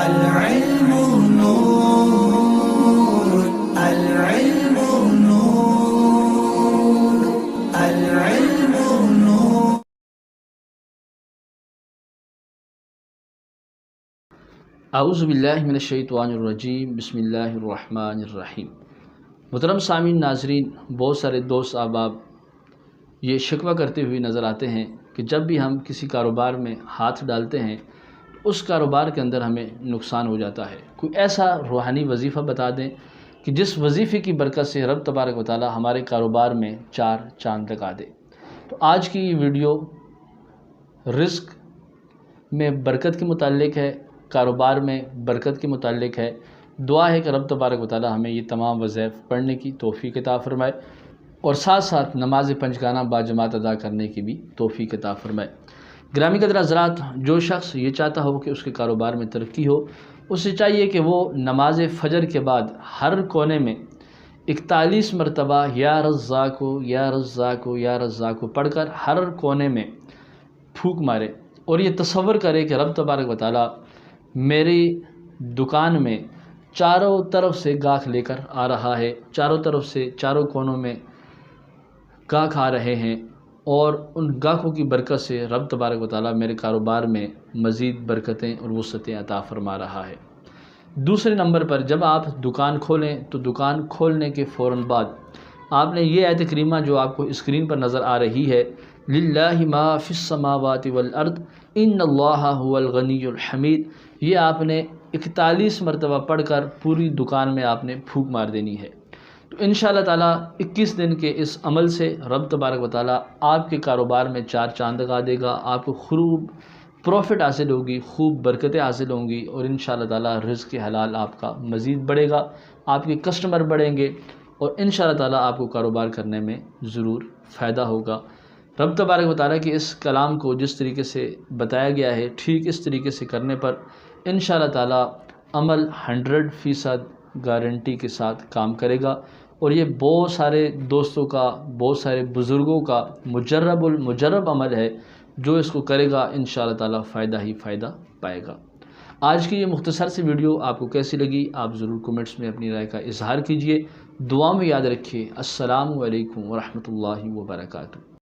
العلم نور، العلم نور، العلم نور۔ اعوذ باللہ من الشیطان الرجیم، بسم اللہ الرحمن الرحیم۔ محترم سامعین، ناظرین، بہت سارے دوست احباب یہ شکوہ کرتے ہوئے نظر آتے ہیں کہ جب بھی ہم کسی کاروبار میں ہاتھ ڈالتے ہیں اس کاروبار کے اندر ہمیں نقصان ہو جاتا ہے۔ کوئی ایسا روحانی وظیفہ بتا دیں کہ جس وظیفے کی برکت سے رب تبارک و تعالی ہمارے کاروبار میں چار چاند لگا دے۔ تو آج کی یہ ویڈیو رزق میں برکت کے متعلق ہے، کاروبار میں برکت کے متعلق ہے۔ دعا ہے کہ رب تبارک و تعالی ہمیں یہ تمام وظائف پڑھنے کی توفیق عطا فرمائے اور ساتھ ساتھ نماز پنجگانہ باجماعت ادا کرنے کی بھی توفیق عطا فرمائے۔ گرامی قدر حضرات، جو شخص یہ چاہتا ہو کہ اس کے کاروبار میں ترقی ہو، اسے چاہیے کہ وہ نماز فجر کے بعد ہر کونے میں 41 مرتبہ یا رزاقو یا رزاقو یا رزاقو پڑھ کر ہر کونے میں پھونک مارے اور یہ تصور کرے کہ رب تبارک و تعالی میری دکان میں چاروں طرف سے گاہک لے کر آ رہا ہے، چاروں طرف سے چاروں کونوں میں گاہک آ رہے ہیں اور ان گاہکوں کی برکت سے رب تبارک و تعالی میرے کاروبار میں مزید برکتیں اور وسعتیں عطا فرما رہا ہے۔ دوسرے نمبر پر جب آپ دکان کھولیں تو دکان کھولنے کے فوراً بعد آپ نے یہ آیت کریمہ جو آپ کو اسکرین پر نظر آ رہی ہے، للہ ما فی السماوات والارض ان اللہ هو الغنی الحمید، یہ آپ نے 41 مرتبہ پڑھ کر پوری دکان میں آپ نے پھونک مار دینی ہے۔ تو انشاءاللہ تعالیٰ 21 دن کے اس عمل سے رب تبارک و تعالیٰ آپ کے کاروبار میں چار چاند لگا دے گا، آپ کو خوب پروفٹ حاصل ہوگی، خوب برکتیں حاصل ہوں گی اور انشاءاللہ تعالیٰ رزق حلال آپ کا مزید بڑھے گا، آپ کے کسٹمر بڑھیں گے اور انشاءاللہ تعالیٰ آپ کو کاروبار کرنے میں ضرور فائدہ ہوگا۔ رب تبارک و تعالیٰ کے اس کلام کو جس طریقے سے بتایا گیا ہے ٹھیک اس طریقے سے کرنے پر انشاءاللہ تعالیٰ عمل 100% گارنٹی کے ساتھ کام کرے گا اور یہ بہت سارے دوستوں کا، بہت سارے بزرگوں کا مجرب عمل ہے، جو اس کو کرے گا انشاءاللہ تعالیٰ فائدہ ہی فائدہ پائے گا۔ آج کی یہ مختصر سی ویڈیو آپ کو کیسی لگی؟ آپ ضرور کومنٹس میں اپنی رائے کا اظہار کیجئے۔ دعا میں یاد رکھیے۔ السلام علیکم ورحمۃ اللہ وبرکاتہ۔